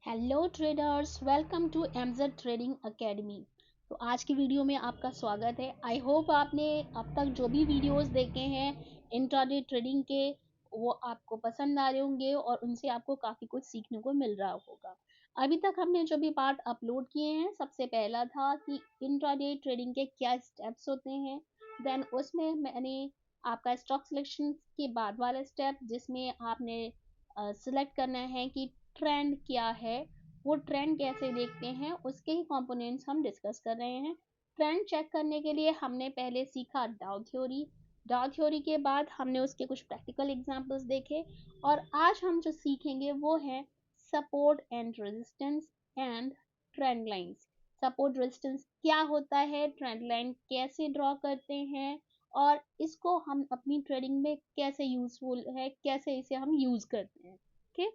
Hello traders, welcome to MZ trading academy. तो आज की वीडियो में आपका स्वागत है। आई होप आपने अब तक जो भी वीडियोस देखे हैं इंट्राडे ट्रेडिंग के वो आपको पसंद आ रहे होंगे और उनसे आपको काफ़ी कुछ सीखने को मिल रहा होगा। अभी तक हमने जो भी पार्ट अपलोड किए हैं, सबसे पहला था कि इंट्राडे ट्रेडिंग के क्या स्टेप्स होते हैं। देन उसमें मैंने आपका स्टॉक सिलेक्शन के बाद वाला स्टेप जिसमें आपने सिलेक्ट करना है कि ट्रेंड क्या है, वो ट्रेंड कैसे देखते हैं, उसके ही कंपोनेंट्स हम डिस्कस कर रहे हैं। ट्रेंड चेक करने के लिए हमने पहले सीखा डाउ थ्योरी के बाद हमने उसके कुछ प्रैक्टिकल एग्जांपल्स देखे और आज हम जो सीखेंगे वो है support and resistance and trend lines. Support resistance क्या होता है, ट्रेंड लाइन कैसे ड्रॉ करते हैं और इसको हम अपनी ट्रेडिंग में कैसे यूजफुल है, कैसे इसे हम यूज करते हैं। ओके,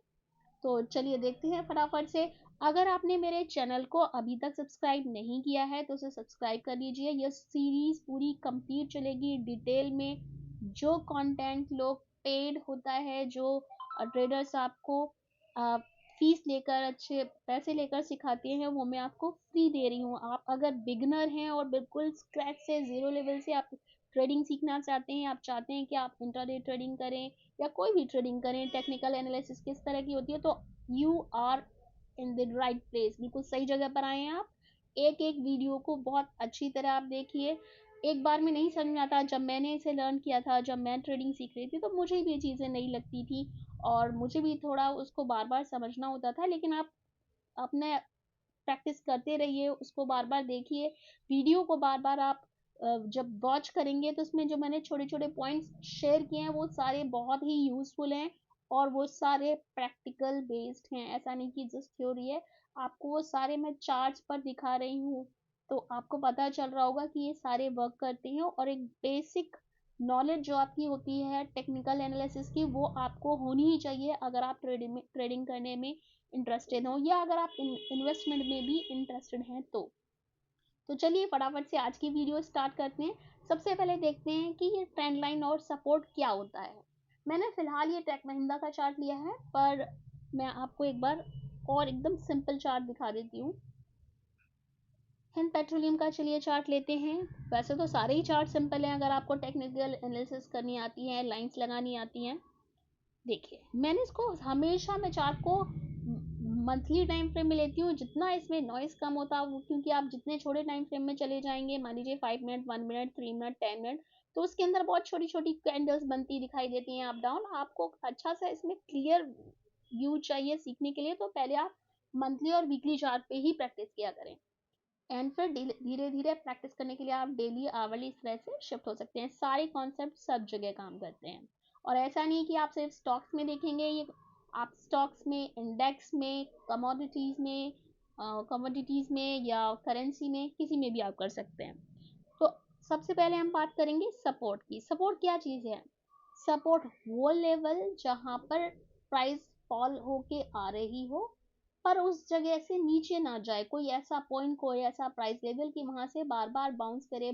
तो चलिए देखते हैं फटाफट से। अगर आपने मेरे चैनल को अभी तक सब्सक्राइब नहीं किया है तो उसे सब्सक्राइब कर लीजिए। यह सीरीज पूरी कंप्लीट चलेगी डिटेल में। जो कंटेंट लोग पेड होता है, जो ट्रेडर्स आपको फीस लेकर अच्छे पैसे लेकर सिखाते हैं, वो मैं आपको फ्री दे रही हूँ। आप अगर बिगनर हैं और बिल्कुल स्क्रैच से जीरो लेवल से आप ट्रेडिंग सीखना चाहते हैं, आप चाहते हैं कि आप इंट्राडे ट्रेडिंग करें या कोई भी ट्रेडिंग करें, टेक्निकल एनालिसिस किस तरह की होती है, तो you are in the right place. बिल्कुल सही जगह पर आए हैं आप। एक एक वीडियो को बहुत अच्छी तरह आप देखिए। एक बार में नहीं समझ में आता। जब मैंने इसे लर्न किया था, जब मैं ट्रेडिंग सीख रही थी, तो मुझे भी ये चीज़ें नहीं लगती थी और मुझे भी थोड़ा उसको बार बार समझना होता था। लेकिन आप अपने प्रैक्टिस करते रहिए, उसको बार बार देखिए, वीडियो को बार बार आप जब वॉच करेंगे तो उसमें जो मैंने छोटे छोटे पॉइंट्स शेयर किए हैं वो सारे बहुत ही यूजफुल हैं और वो सारे प्रैक्टिकल बेस्ड हैं। ऐसा नहीं कि जस्ट थ्योरी है, आपको वो सारे मैं चार्ट्स पर दिखा रही हूँ तो आपको पता चल रहा होगा कि ये सारे वर्क करते हैं। और एक बेसिक नॉलेज जो आपकी होती है टेक्निकल एनालिसिस की, वो आपको होनी ही चाहिए अगर आप ट्रेडिंग करने में इंटरेस्टेड हो या अगर आप इन्वेस्टमेंट में भी इंटरेस्टेड हैं तो चलिए फटाफट से आज की वीडियो स्टार्ट करते हैं। सबसे पहले देखते हैं कि ये ट्रेंड लाइन और सपोर्ट क्या होता है। मैंने फिलहाल ये टेक महिंद्रा का चार्ट लिया है, पर मैं आपको एक बार और एकदम सिंपल चार्ट दिखा देती हूँ। हिंद पेट्रोलियम का चलिए चार्ट लेते हैं। वैसे तो सारे ही चार्ट सिंपल हैं अगर आपको टेक्निकल एनालिसिस करनी आती है, लाइंस लगानी आती हैं। देखिए, मैंने इसको हमेशा मैं चार्ट को मंथली टाइम फ्रेम में लेती हूँ। जितना इसमें नॉइस कम होता है, क्योंकि आप जितने छोटे टाइम फ्रेम में चले जाएंगे, मान लीजिए 5 मिनट, 1 मिनट, 3 मिनट, 10 मिनट, तो उसके अंदर बहुत छोटी छोटी कैंडल्स बनती दिखाई देती हैं अप डाउन। आपको अच्छा सा इसमें क्लियर व्यू चाहिए सीखने के लिए, तो पहले आप मंथली और वीकली चार्ट पे ही प्रैक्टिस किया करें एंड फिर धीरे धीरे प्रैक्टिस करने के लिए आप डेली आवरली इस तरह से शिफ्ट हो सकते हैं। सारे कॉन्सेप्ट सब जगह काम करते हैं और ऐसा नहीं कि आप सिर्फ स्टॉक्स में देखेंगे। ये आप स्टॉक्स में, इंडेक्स में, कमोडिटीज़ में या करेंसी में, किसी में भी आप कर सकते हैं। तो सबसे पहले हम बात करेंगे सपोर्ट की। सपोर्ट क्या चीज़ है? सपोर्ट वो लेवल जहाँ पर प्राइस फॉल होके आ रही हो पर उस जगह से नीचे ना जाए, कोई ऐसा पॉइंट, कोई ऐसा प्राइस लेवल कि वहां से बार बार बाउंस करे।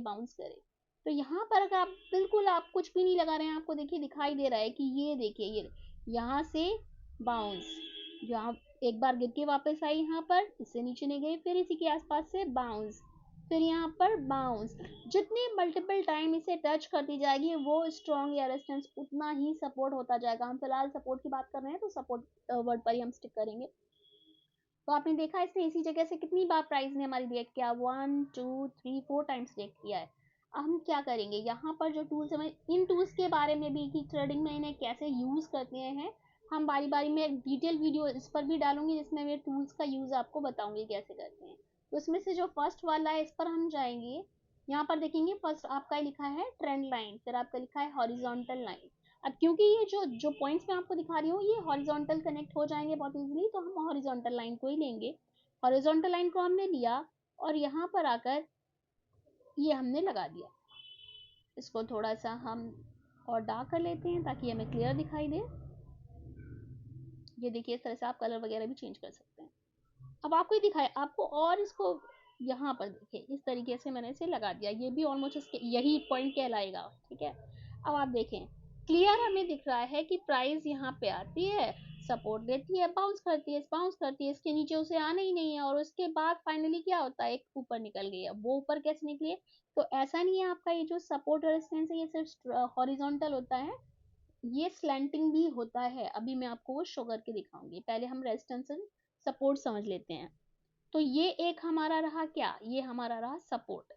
तो यहाँ पर अगर आप बिल्कुल आप कुछ भी नहीं लगा रहे हैं, आपको देखिए दिखाई दे रहा है कि ये देखिए, ये यहाँ से बाउंस, यहाँ एक बार गिर के वापस आई, यहाँ पर इससे नीचे नहीं गई, फिर इसी के आसपास से बाउंस, फिर यहाँ पर बाउंस। जितने मल्टीपल टाइम इसे टच करती जाएगी वो स्ट्रॉन्ग या रेजिस्टेंस उतना ही सपोर्ट होता जाएगा। हम फिलहाल सपोर्ट की बात कर रहे हैं तो सपोर्ट वर्ड पर ही हम स्टिक करेंगे। तो आपने देखा इसने इसी जगह से कितनी बार प्राइस ने हमारी रिएक्ट किया, 1 2 3 4 टाइम्स रिएक्ट किया है। अब हम क्या करेंगे, यहाँ पर जो टूल्स है, इन टूल्स के बारे में भी कि ट्रेडिंग में इन्हें कैसे यूज करते हैं, हम बारी बारी में डिटेल वीडियो इस पर भी डालूंगी जिसमें मैं टूल्स का यूज आपको बताऊंगी कैसे करते हैं। तो उसमें से जो फर्स्ट वाला है इस पर हम जाएंगे। यहाँ पर देखेंगे फर्स्ट आपका लिखा है ट्रेंड लाइन, फिर आपका लिखा है हॉरिजॉन्टल लाइन। अब क्योंकि ये जो जो पॉइंट्स मैं आपको दिखा रही हूँ ये हॉरिजॉन्टल कनेक्ट हो जाएंगे बहुत इजीली, तो हम हॉरिजॉन्टल लाइन को ही लेंगे। हॉरिजॉन्टल लाइन को हमने लिया और यहाँ पर आकर ये हमने लगा दिया। इसको थोड़ा सा हम और डार्क कर लेते हैं ताकि हमें क्लियर दिखाई दे। ये देखिए, इस तरह से आप कलर वगैरह भी चेंज कर सकते हैं। अब आपको ये दिखाए आपको, और इसको यहाँ पर देखिए इस तरीके से मैंने इसे लगा दिया। ये भी ऑलमोस्ट यही पॉइंट कहलाएगा। ठीक है, अब आप देखें क्लियर हमें दिख रहा है कि प्राइस यहाँ पे आती है, सपोर्ट देती है, बाउंस करती है, इसके नीचे उसे आना ही नहीं है, और उसके बाद फाइनली क्या होता है, एक ऊपर निकल गई है। वो ऊपर कैसे निकली है? तो ऐसा नहीं है आपका ये जो सपोर्ट रेजिस्टेंस है ये सिर्फ हॉरिजॉन्टल होता है, ये स्लैंटिंग भी होता है। अभी मैं आपको वो शो करके दिखाऊंगी, पहले हम रेजिस्टेंस एंड सपोर्ट समझ लेते हैं। तो ये एक हमारा रहा क्या, ये हमारा रहा सपोर्ट।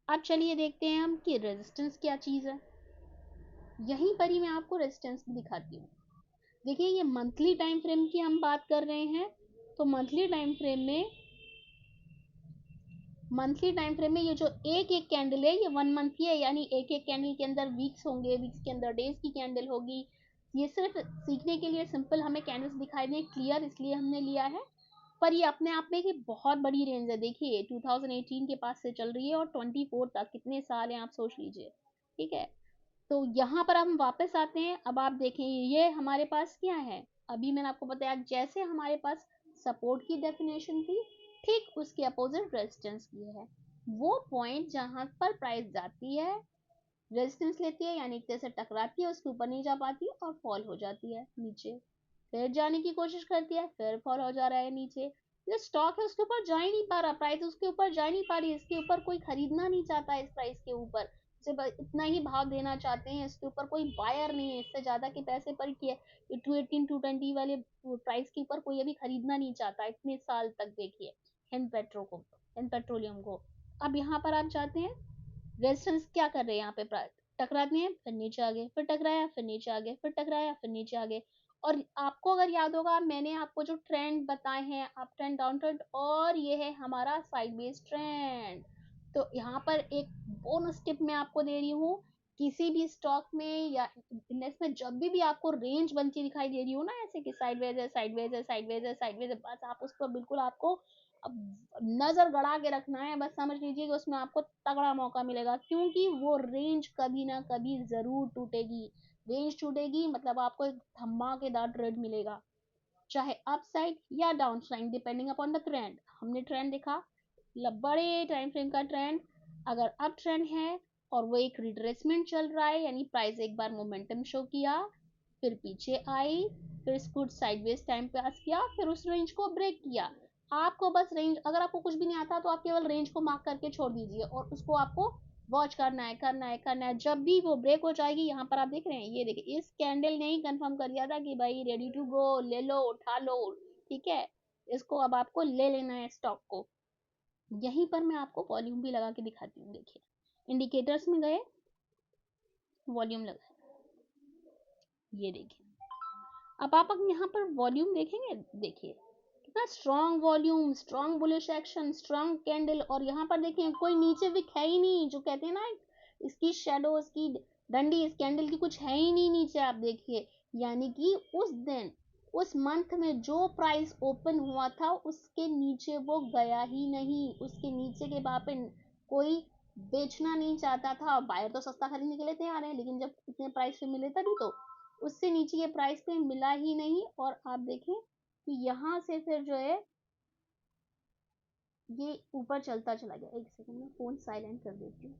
अब चलिए देखते हैं हम कि रेजिस्टेंस क्या चीज है। यहीं पर ही मैं आपको रेजिस्टेंस भी दिखाती हूँ। देखिए ये मंथली टाइम फ्रेम की हम बात कर रहे हैं, तो मंथली टाइम फ्रेम में ये जो एक एक कैंडल है ये 1 मंथ की है, यानी एक एक कैंडल के अंदर वीक्स होंगे, वीक्स के अंदर डेज की कैंडल होगी। ये सिर्फ सीखने के लिए सिंपल हमें कैंडल्स दिखाई दें क्लियर, इसलिए हमने लिया है। पर ये अपने आप में एक बहुत बड़ी रेंज है। देखिए 2018 के पास से चल रही है और 24 तक, कितने साल हैं आप सोच लीजिए। ठीक है, तो यहाँ पर हम वापस आते हैं। अब आप देखें ये हमारे पास क्या है, अभी मैंने आपको बताया जैसे हमारे पास सपोर्ट की डेफिनेशन थी, ठीक उसके अपोजिट रेजिस्टेंस की है। वो पॉइंट जहां पर प्राइस जाती है, रेजिस्टेंस लेती है, यानी एक तरह से टकराती है, उसके ऊपर नहीं जा पाती और फॉल हो जाती है नीचे, फिर जाने की कोशिश करती है, फिर फॉल हो जा रहा है नीचे। जो स्टॉक है उसके ऊपर जा ही नहीं पा रहा, प्राइस उसके ऊपर जा ही नहीं पा रही, इसके ऊपर कोई खरीदना नहीं चाहता, इस प्राइस के ऊपर सिर्फ इतना ही भाव देना चाहते हैं, इसके ऊपर कोई बायर नहीं है, इससे ज्यादा के पैसे पर किए 218 220 वाले प्राइस के ऊपर कोई अभी खरीदना नहीं चाहता इतने साल तक। देखिए हिंद पेट्रोलियम को। अब यहाँ पर आप चाहते हैं रेजिस्टेंस क्या कर रहे हैं, यहाँ पे टकराते हैं, फिर नीचे आ गए, फिर टकराया, फिर नीचे आ गए, फिर टकराया, फिर नीचे आ गए। और आपको अगर याद होगा मैंने आपको जो ट्रेंड बताए हैं, अप ट्रेंड, डाउन ट्रेंड, और ये है हमारा साइडवेज ट्रेंड। तो यहाँ पर एक बोनस टिप मैं आपको दे रही हूँ, किसी भी स्टॉक में या इंडेक्स में जब भी आपको रेंज बनती दिखाई दे रही हो ना, ऐसे कि साइडवेज है, साइडवेज है, साइडवेज है, साइडवेज है, बस आप उस पर बिल्कुल आपको अब नजर गड़ा के रखना है। बस समझ लीजिए कि उसमें आपको तगड़ा मौका मिलेगा, क्योंकि वो रेंज कभी ना कभी जरूर टूटेगी। रेंज टूटेगी मतलब आपको एक धमाकेदार ट्रेड मिलेगा, चाहे अप साइड या down side, depending upon the trend. हमने ट्रेंड देखा, बड़े टाइम फ्रेम का ट्रेंड। अगर अप ट्रेंड है और वो एक रिट्रेसमेंट चल रहा है, यानी प्राइस एक बार मोमेंटम शो किया, फिर पीछे आई, फिर इसको साइडवेज टाइम पास किया, फिर उस रेंज को ब्रेक किया। आपको बस रेंज, अगर आपको कुछ भी नहीं आता तो आप केवल रेंज को मार्क करके छोड़ दीजिए, और उसको आपको वॉच करना है, करना है। जब भी वो ब्रेक हो जाएगी, यहाँ पर आप देख रहे हैं, ये देखिए इस कैंडल ने ही कंफर्म कर दिया था कि भाई रेडी टू गो, ले लो, उठा लो। ठीक है, इसको अब आपको ले लेना है स्टॉक को। यहीं पर मैं आपको वॉल्यूम भी लगा के दिखाती हूँ। देखिए इंडिकेटर्स में गए, वॉल्यूम लगा, ये देखिए। अब आप यहाँ पर वॉल्यूम देखेंगे, देखिए कितना strong volume, strong bullish action, strong candle. और यहाँ पर देखिए कोई नीचे विक है ही नहीं, जो कहते हैं ना इसकी शेडो, इसकी डंडी, इस कैंडल की कुछ है ही नहीं नीचे। आप देखिए, यानी कि उस दिन, उस मंथ में जो प्राइस ओपन हुआ था उसके नीचे वो गया ही नहीं, उसके नीचे के वहां पे कोई बेचना नहीं चाहता था। बायर तो सस्ता खरीदने के लिए तैयार है, लेकिन जब इतने प्राइस पे मिले तभी तो, उससे नीचे के प्राइस पे मिला ही नहीं। और आप देखें कि यहाँ से फिर जो है ये ऊपर चलता चला गया। एक सेकंड में फोन साइलेंट कर देती हूँ,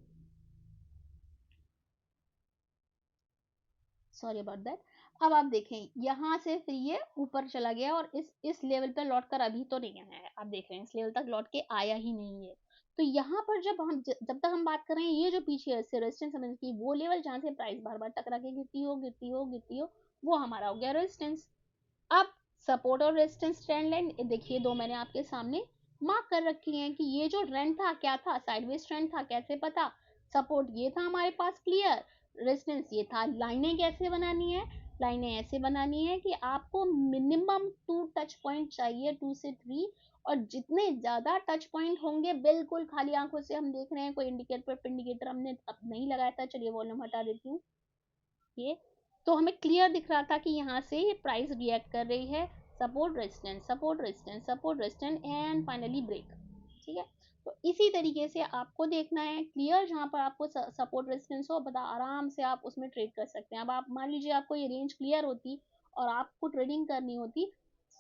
सॉरी अबाउट दैट। अब आप देखें यहाँ से फिर ये ऊपर चला गया और इस लेवल पर लौट कर अभी तो नहीं आया है। आप देख रहे हैं इस लेवल तक लौट के आया ही नहीं है। तो यहाँ पर जब तक हम बात कर रहे हैं, ये जो पीछे रेजिस्टेंस समझ की वो लेवल जहाँ से प्राइस बार बार टकरा के गिरती हो, वो हमारा हो गया रेजिस्टेंस। अब सपोर्ट और रेजिस्टेंस ट्रेंड लाइन देखिए, दो मैंने आपके सामने मार्क कर रखी है कि ये जो ट्रेंड था क्या था, साइडवेज ट्रेंड था। कैसे पता, सपोर्ट ये था हमारे पास क्लियर, रेजिस्टेंस ये था। लाइनें कैसे बनानी है, लाइनें ऐसे बनानी है कि आपको मिनिमम 2 टच पॉइंट चाहिए, 2 से 3। और जितने ज्यादा टच पॉइंट होंगे, बिल्कुल खाली आंखों से हम देख रहे हैं, कोई इंडिकेटर हमने अब नहीं लगाया था। चलिए वॉल्यूम हटा देती हूँ, ये तो हमें क्लियर दिख रहा था कि यहाँ से ये प्राइस रिएक्ट कर रही है, support resistance, support resistance, support resistance, and finally break. ठीक है, तो इसी तरीके से आपको देखना है क्लियर, जहाँ पर आपको सपोर्ट रेजिस्टेंस हो, बता आराम से आप उसमें ट्रेड कर सकते हैं। अब आप मान लीजिए आपको ये रेंज क्लियर होती और आपको ट्रेडिंग करनी होती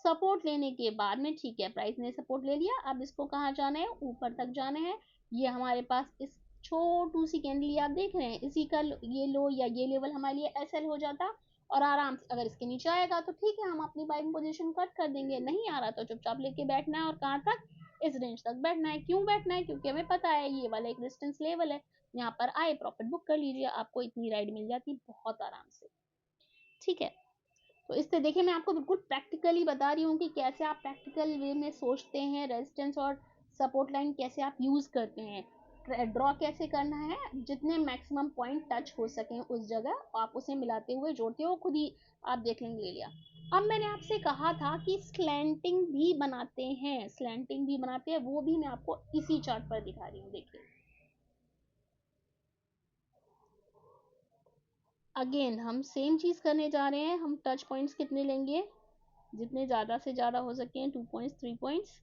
सपोर्ट लेने के बाद में, ठीक है प्राइस ने सपोर्ट ले लिया, अब इसको कहाँ जाना है, ऊपर तक जाना है। ये हमारे पास इस छोटू सी कैंडल ये आप देख रहे हैं, इसी का ये लो या ये लेवल हमारे लिए SL हो जाता, और आराम से अगर इसके नीचे आएगा तो ठीक है, हम अपनी बाइंग पोजीशन कट कर देंगे, नहीं आ रहा तो चुपचाप लेके बैठना है, और कहाँ तक, इस रेंज तक बैठना है। क्यों बैठना है? क्योंकि हमें पता है ये वाला एक रेजिस्टेंस लेवल है, यहाँ पर आए प्रॉफिट बुक कर लीजिए, आपको इतनी राइड मिल जाती बहुत आराम से। ठीक है, तो इससे देखिए मैं आपको बिल्कुल प्रैक्टिकली बता रही हूँ कि कैसे आप प्रैक्टिकल वे में सोचते हैं, रेजिस्टेंस और सपोर्ट लाइन कैसे आप यूज करते हैं, ड्रॉ कैसे करना है, जितने मैक्सिमम पॉइंट टच हो सके उस जगह आप उसे मिलाते हुए जोड़ते हो, खुद ही आप देख लेंगे, ले लिया। अब मैंने आपसे कहा था कि स्लैंटिंग भी बनाते हैं, स्लैंटिंग भी बनाते हैं, वो भी मैं आपको इसी चार्ट पर दिखा रही हूँ। देखिए अगेन हम सेम चीज करने जा रहे हैं, हम टच पॉइंट्स कितने लेंगे, जितने ज्यादा से ज्यादा हो सके, 2 पॉइंट्स 3 पॉइंट्स।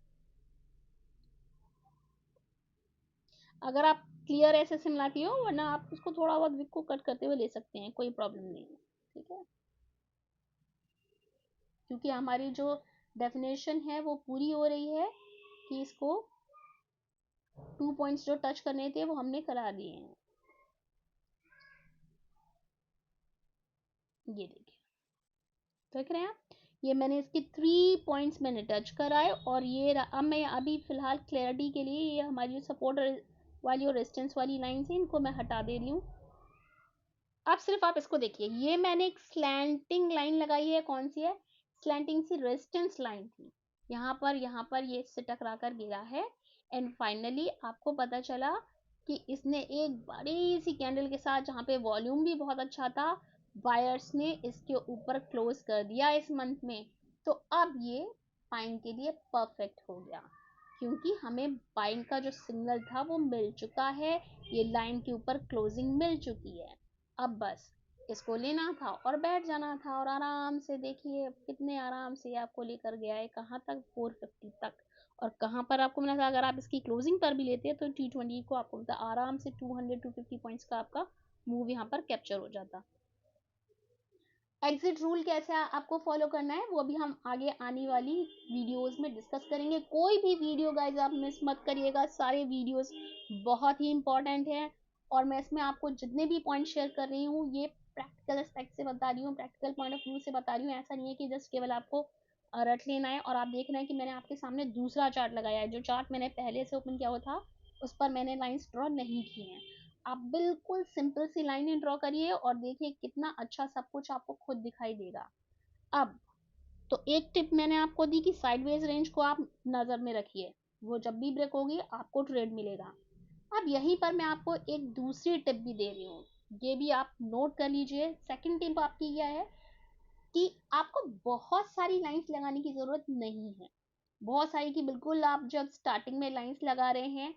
अगर आप क्लियर ऐसे से मिलाती हो, वरना आप उसको थोड़ा बहुत विक को कट करते हुए ले सकते हैं, कोई प्रॉब्लम नहीं है। ठीक है, क्योंकि हमारी जो डेफिनेशन है वो पूरी हो रही है कि इसको 2 पॉइंट्स जो टच करने थे वो हमने करा दिए हैं। ये देखिए, देख रहे हैं आप, ये मैंने इसके 3 पॉइंट्स मैंने टच कराए, और ये अब मैं अभी फिलहाल क्लैरिटी के लिए ये हमारी जो सपोर्ट वाली और रेजिस्टेंस वाली लाइन है इनको मैं हटा दे रही हूँ। अब सिर्फ आप इसको देखिए, ये मैंने एक स्लैंटिंग लाइन लगाई है, कौन सी है, स्लैंटिंग सी रेजिस्टेंस लाइन थी, यहाँ पर ये इससे टकरा कर गिरा है, एंड फाइनली आपको पता चला कि इसने एक बड़ी सी कैंडल के साथ, जहाँ पे वॉल्यूम भी बहुत अच्छा था, बायर्स ने इसके ऊपर क्लोज कर दिया इस मंथ में। तो अब ये बाइंग के लिए परफेक्ट हो गया, क्योंकि हमें बाइंग का जो सिग्नल था वो मिल चुका है, ये लाइन के ऊपर क्लोजिंग मिल चुकी है। अब बस इसको लेना था और बैठ जाना था, और आराम से देखिए कितने आराम से आपको लेकर गया है, कहाँ तक, 450 तक। और कहाँ पर आपको मिला था, अगर आप इसकी क्लोजिंग पर भी लेते हैं तो T20 को आपको मिलता आराम से 200-250 पॉइंट्स का आपका मूव यहाँ पर कैप्चर हो जाता। एग्जिट रूल कैसे आपको फॉलो करना है वो भी हम आगे आने वाली वीडियोस में डिस्कस करेंगे। कोई भी वीडियो गाइज आप मिस मत करिएगा, सारे वीडियोस बहुत ही इंपॉर्टेंट हैं, और मैं इसमें आपको जितने भी पॉइंट शेयर कर रही हूँ ये प्रैक्टिकल एस्पेक्ट से बता रही हूँ, प्रैक्टिकल पॉइंट ऑफ व्यू से बता रही हूँ। ऐसा नहीं है कि जस्ट केवल आपको रट लेना है। और आप देख रहे हैं कि मैंने आपके सामने दूसरा चार्ट लगाया है, जो चार्ट मैंने पहले से ओपन किया हुआ था उस पर मैंने लाइंस ड्रॉ नहीं की हैं। आप बिल्कुल सिंपल सी लाइनें ड्रॉ करिए और देखिए कितना अच्छा सब कुछ आपको खुद दिखाई देगा। अब तो एक टिप मैंने आपको दी कि साइडवेज रेंज को आप नजर में रखिए, वो जब भी ब्रेक होगी आपको ट्रेड मिलेगा। अब यहीं पर मैं आपको एक दूसरी टिप भी दे रही हूँ, ये भी आप नोट कर लीजिए। सेकंड टिप आपकी क्या है कि आपको बहुत सारी लाइंस लगाने की जरूरत नहीं है, बहुत सारी की बिल्कुल, आप जब स्टार्टिंग में लाइंस लगा रहे हैं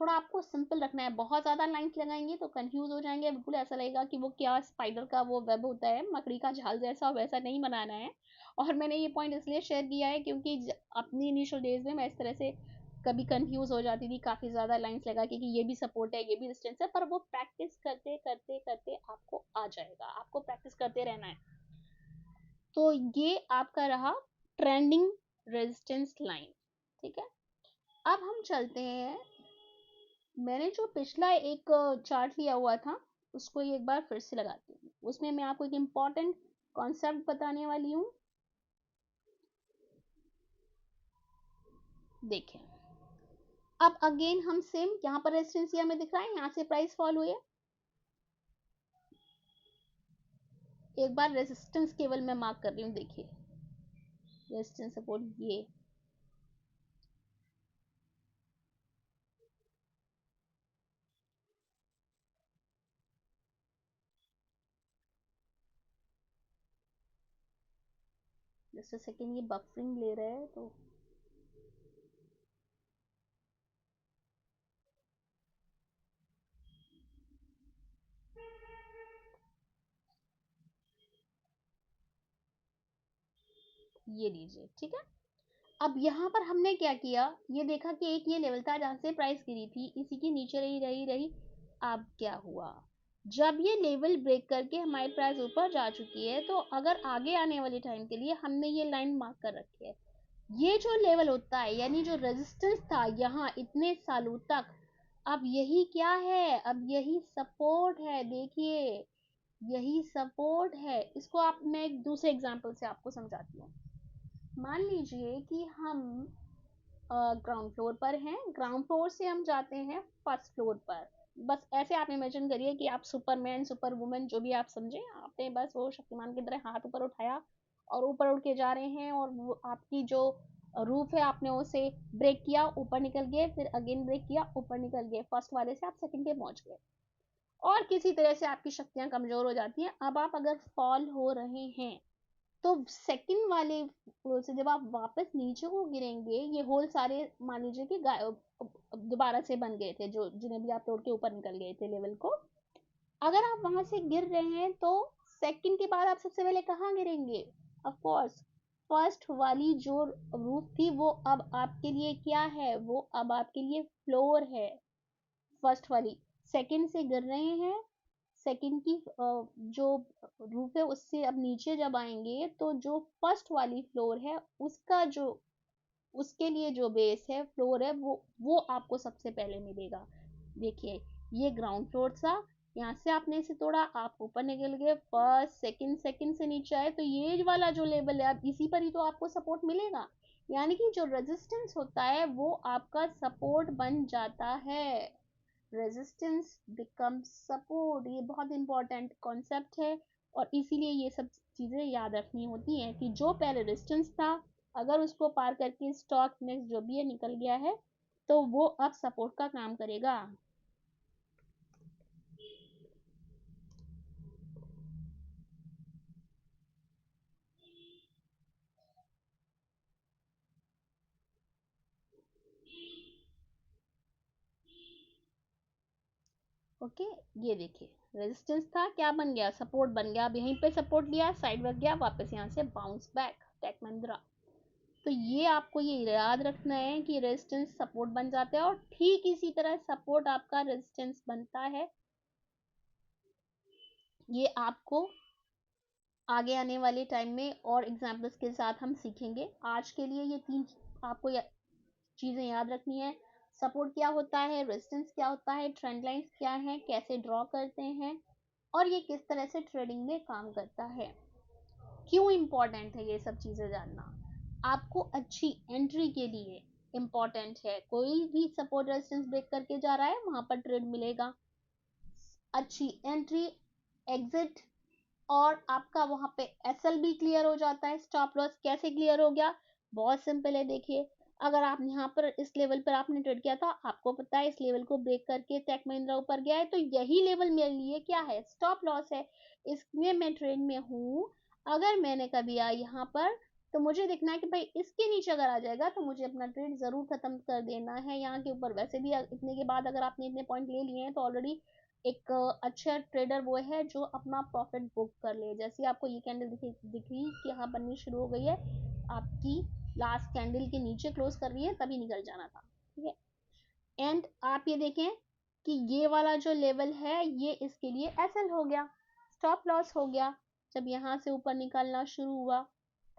थोड़ा आपको सिंपल रखना है। बहुत ज्यादा लाइंस लगाएंगे तो कंफ्यूज हो जाएंगे, बिल्कुल ऐसा लगेगा कि वो क्या स्पाइडर का वो वेब होता है, मकड़ी का जाल जैसा, वैसा नहीं बनाना है। और मैंने ये पॉइंट इसलिए शेयर किया है क्योंकि अपनी इनिशियल डेज में मैं इस तरह से कभी कंफ्यूज हो जाती थी, काफी ज्यादा लाइंस लगा के कि ये भी सपोर्ट है ये भी डिस्टेंस है, पर वो प्रैक्टिस करते करते करते आपको आ जाएगा, आपको प्रैक्टिस करते रहना है। तो ये आपका रहा ट्रेंडिंग रेजिस्टेंस लाइन। ठीक है, अब हम चलते हैं, मैंने जो पिछला एक चार्ट लिया हुआ था उसको एक बार फिर से लगाती हूँ, उसमें मैं आपको एक इम्पॉर्टेंट कॉन्सेप्ट बताने वाली हूँ। देखें, अब अगेन हम सेम यहाँ पर रेजिस्टेंस में दिख रहा है, यहाँ से प्राइस फॉल हुई है, एक बार रेजिस्टेंस केवल मैं मार्क कर रही हूँ। देखिए रेजिस्टेंस सपोर्ट जस्ट सेकेंड, ये बफरिंग ले रहा है तो ये लीजिए। ठीक है, अब यहाँ पर हमने क्या किया, ये देखा कि एक ये लेवल था जहां से प्राइस गिरी थी, इसी के नीचे रही रही रही। अब क्या हुआ, जब ये लेवल ब्रेक करके हमारी प्राइस ऊपर जा चुकी है, तो अगर आगे आने वाले टाइम के लिए हमने ये लाइन मार्क कर रखी है, ये जो लेवल होता है यानी जो रेजिस्टेंस था यहाँ इतने सालों तक, अब यही क्या है, अब यही सपोर्ट है, देखिए यही सपोर्ट है। इसको आप, मैं एक दूसरे एग्जांपल से आपको समझाती हूँ। मान लीजिए कि हम ग्राउंड फ्लोर पर हैं, ग्राउंड फ्लोर से हम जाते हैं फर्स्ट फ्लोर पर। बस ऐसे आप इमेजिन करिए कि आप सुपरमैन, सुपर वुमन, जो भी आप समझे, आपने बस वो शक्तिमान की तरह हाथ ऊपर उठाया और ऊपर उड़ के जा रहे हैं, और वो आपकी जो रूफ है आपने उसे ब्रेक किया, ऊपर निकल गए, फिर अगेन ब्रेक किया, ऊपर निकल गए, फर्स्ट वाले से आप सेकंड पे पहुंच गए। और किसी तरह से आपकी शक्तियां कमजोर हो जाती हैं। अब आप अगर फॉल हो रहे हैं तो सेकंड वाले फ्लोर से जब आप वापस नीचे को गिरेंगे, ये होल सारे मान लीजिए कि दोबारा से बन गए थे, जो जिन्हें भी आप तोड़ के ऊपर निकल गए थे लेवल को। अगर आप वहां से गिर रहे हैं तो सेकंड के बाद आप सबसे पहले कहाँ गिरेंगे? ऑफ कोर्स फर्स्ट वाली जो रूफ थी वो अब आपके लिए क्या है, वो अब आपके लिए फ्लोर है, फर्स्ट वाली। सेकंड से गिर रहे हैं, सेकंड की जो रूफ है उससे अब नीचे जब आएंगे तो जो फर्स्ट वाली फ्लोर है उसका जो, उसके लिए जो बेस है, फ्लोर है, वो आपको सबसे पहले मिलेगा। देखिए ये ग्राउंड फ्लोर था, यहाँ से आपने इसे तोड़ा, आप ऊपर निकल गए, फर्स्ट सेकंड, सेकंड से नीचे आए, तो ये वाला जो लेवल है अब इसी पर ही तो आपको सपोर्ट मिलेगा। यानी कि जो रेजिस्टेंस होता है वो आपका सपोर्ट बन जाता है। रेजिस्टेंस बिकम सपोर्ट, ये बहुत इंपॉर्टेंट कॉन्सेप्ट है। और इसीलिए ये सब चीजें याद रखनी होती हैं कि जो पहले रेजिस्टेंस था, अगर उसको पार करके स्टॉक नेक्स्ट जो भी है निकल गया है, तो वो अब सपोर्ट का काम करेगा। ओके, ये देखिए रेजिस्टेंस था, क्या बन गया, सपोर्ट बन गया। अब यहीं पे सपोर्ट लिया, साइड बढ़ गया, वापस यहाँ से बाउंस बैक, टेक महिंद्रा। तो ये आपको ये याद रखना है कि रेजिस्टेंस सपोर्ट बन जाता है, और ठीक इसी तरह सपोर्ट आपका रेजिस्टेंस बनता है। ये आपको आगे आने वाले टाइम में और एग्जाम्पल्स के साथ हम सीखेंगे। आज के लिए ये तीन आपको चीजें याद रखनी है। सपोर्ट क्या होता है, रेजिस्टेंस क्या होता है, ट्रेंड लाइंस क्या है, कैसे ड्रॉ करते हैं, और ये किस तरह से ट्रेडिंग में काम करता है। क्यों इंपॉर्टेंट है ये सब चीजें जानना? आपको अच्छी एंट्री के लिए इंपॉर्टेंट है। कोई भी सपोर्ट रेजिस्टेंस ब्रेक करके जा रहा है वहां पर ट्रेड मिलेगा। अच्छी एंट्री, एग्जिट, और आपका वहां पे एसएल भी क्लियर हो जाता है। स्टॉप लॉस कैसे क्लियर हो गया? बहुत सिंपल है, देखिए अगर आप यहाँ पर इस लेवल पर आपने ट्रेड किया था, आपको पता है इस लेवल को ब्रेक करके टेक महिंद्रा ऊपर गया है, तो यही लेवल मेरे लिए क्या है, स्टॉप लॉस है। इसमें मैं ट्रेड में हूँ। अगर मैंने कभी आया यहाँ पर, तो मुझे देखना है कि भाई इसके नीचे अगर आ जाएगा तो मुझे अपना ट्रेड जरूर खत्म कर देना है। यहाँ के ऊपर वैसे भी इतने के बाद अगर आपने इतने पॉइंट ले लिए हैं तो ऑलरेडी एक अच्छा ट्रेडर वो है जो अपना प्रॉफिट बुक कर ले। जैसे आपको ये कैंडल दिख रही कि यहाँ बननी शुरू हो गई है, आपकी लास्ट कैंडल के नीचे क्लोज कर रही है, तभी निकल जाना था, ठीक है। एंड आप ये देखें कि ये वाला जो लेवल है ये इसके लिए एसएल हो गया, स्टॉप लॉस हो गया। जब यहाँ से ऊपर निकलना शुरू हुआ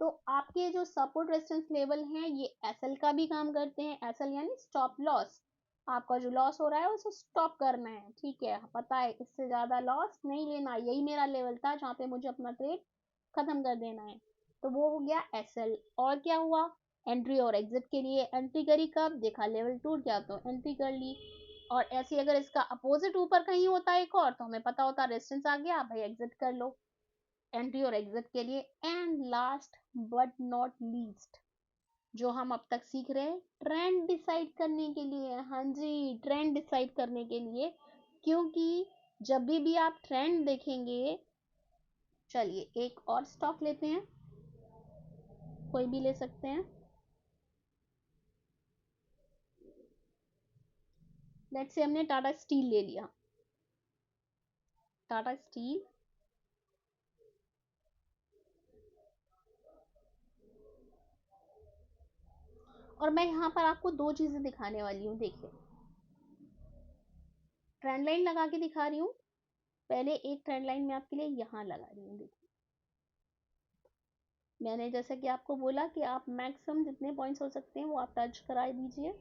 तो आपके जो सपोर्ट रेजिस्टेंस लेवल हैं ये एसएल का भी काम करते हैं। एसएल यानी स्टॉप लॉस, आपका जो लॉस हो रहा है उसे स्टॉप करना है, ठीक है। पता है इससे ज्यादा लॉस नहीं लेना, यही मेरा लेवल था जहाँ पे मुझे अपना ट्रेड खत्म कर देना है, तो वो हो गया एसएल। और क्या हुआ, एंट्री और एग्जिट के लिए एंट्री करी, कब देखा लेवल टूट गया तो एंट्री कर ली। और ऐसे अगर इसका अपोजिट ऊपर कहीं होता है एक और, तो हमें पता होता रेजिस्टेंस आ गया, भाई एग्जिट कर लो, एंट्री और एग्जिट के लिए। And last but not least, जो हम अब तक सीख रहे हैं, ट्रेंड डिसाइड करने के लिए। हाँ जी, ट्रेंड डिसाइड करने के लिए, क्योंकि जब भी आप ट्रेंड देखेंगे, चलिए एक और स्टॉक लेते हैं, कोई भी ले सकते हैं। लेट्स से हमने टाटा स्टील ले लिया, टाटा स्टील। और मैं यहाँ पर आपको दो चीजें दिखाने वाली हूँ, देखिए ट्रेंड लाइन लगा के दिखा रही हूँ। पहले एक ट्रेंड लाइन में आपके लिए यहाँ लगा रही हूँ, देखिए मैंने जैसा कि आपको बोला कि आप मैक्सिमम जितने पॉइंट्स हो सकते हैं वो आप टच करा दीजिए।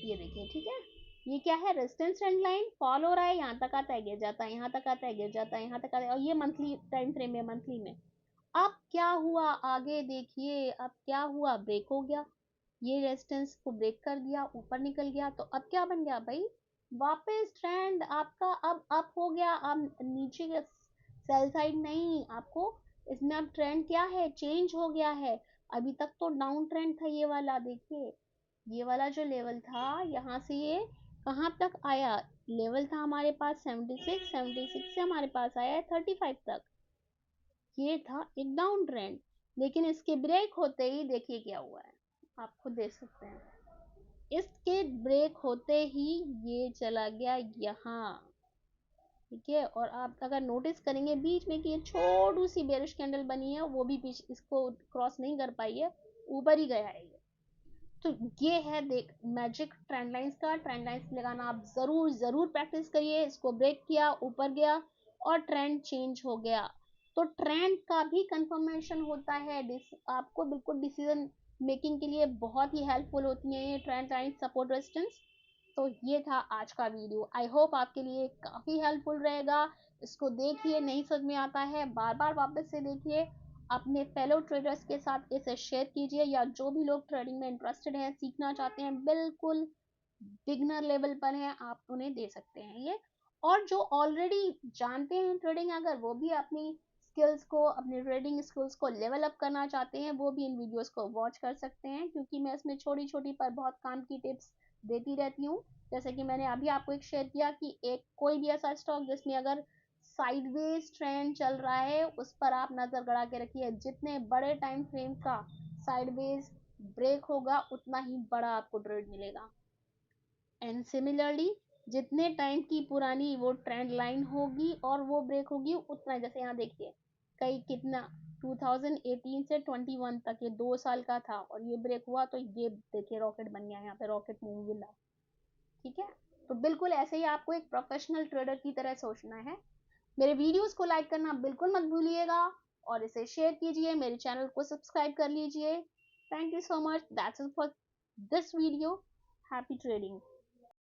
ये देखिए, ठीक है, ये क्या है, रेजिस्टेंस ट्रेंड लाइन फॉल हो रहा है, यहाँ तक आता है गिर जाता है, यहाँ तक आता है गिर जाता है, यहाँ तक आता है, और ये मंथली टाइम फ्रेम में, मंथली में। अब क्या हुआ आगे देखिए, अब क्या हुआ, ब्रेक हो गया, ये रेजिस्टेंस को ब्रेक कर दिया, ऊपर निकल गया, तो अब क्या बन गया भाई, वापस ट्रेंड आपका अब अप हो गया। अब नीचे के सेल साइड नहीं, आपको इसमें अब ट्रेंड क्या है, चेंज हो गया है। अभी तक तो डाउन ट्रेंड था ये वाला, देखिए ये वाला जो लेवल था, यहाँ से ये कहाँ तक आया, लेवल था हमारे पास 76, 76 से हमारे पास आया है 35 तक, ये था एक डाउन ट्रेंड। लेकिन इसके ब्रेक होते ही देखिए क्या हुआ है, आप खुद देख सकते हैं, इसके ब्रेक होते ही ये चला गया यहाँ, ठीक है। और आप अगर नोटिस करेंगे बीच में कि ये छोटी सी बेरिश कैंडल बनी है, वो भी बीच इसको क्रॉस नहीं कर पाई है, ऊपर ही गया है ये। तो ये है देख मैजिक ट्रेंड लाइंस का। ट्रेंड लाइंस लगाना आप जरूर जरूर प्रैक्टिस करिए। इसको ब्रेक किया, ऊपर गया और ट्रेंड चेंज हो गया, तो ट्रेंड का भी कंफर्मेशन होता है। आपको बिल्कुल डिसीजन मेकिंग के लिए बहुत ही हेल्पफुल होती है ये ट्रेंड लाइन, सपोर्ट, रेजिस्टेंस। तो ये था आज का वीडियो, आई होप आपके लिए काफ़ी हेल्पफुल रहेगा। इसको देखिए, नहीं समझ में आता है बार बार वापस से देखिए, अपने फेलो ट्रेडर्स के साथ इसे शेयर कीजिए, या जो भी लोग ट्रेडिंग में इंटरेस्टेड हैं, सीखना चाहते हैं, बिल्कुल बिगनर लेवल पर हैं, आप उन्हें दे सकते हैं ये। और जो ऑलरेडी जानते हैं ट्रेडिंग, अगर वो भी अपनी स्किल्स को, अपनी ट्रेडिंग स्किल्स को लेवल अप करना चाहते हैं, वो भी इन वीडियोस को वॉच कर सकते हैं, क्योंकि मैं इसमें छोटी छोटी पर बहुत काम की टिप्स देती रहती हूँ। जैसे कि मैंने अभी आपको एक शेयर किया कि एक कोई भी ऐसा स्टॉक जिसमें अगर साइडवेज ट्रेंड चल रहा है, उस पर आप नजर गड़ा के रखिए। जितने बड़े टाइम फ्रेम का साइडवेज ब्रेक होगा, उतना ही बड़ा आपको ट्रेड मिलेगा। एंड सिमिलरली, जितने टाइम की पुरानी वो ट्रेंड लाइन होगी और वो ब्रेक होगी, उतना, जैसे यहाँ देखिए कई कितना 2018 से 21 तक, ये 2 साल का था, और ये ब्रेक हुआ तो ये देखिए रॉकेट बन गया, यहाँ पे रॉकेट मूव मिला, ठीक है। तो बिल्कुल ऐसे ही आपको एक प्रोफेशनल ट्रेडर की तरह सोचना है। मेरे वीडियोस को लाइक करना बिल्कुल मत भूलिएगा, और इसे शेयर कीजिए, मेरे चैनल को सब्सक्राइब कर लीजिए। Thank you so much, that's it for this video. Happy trading.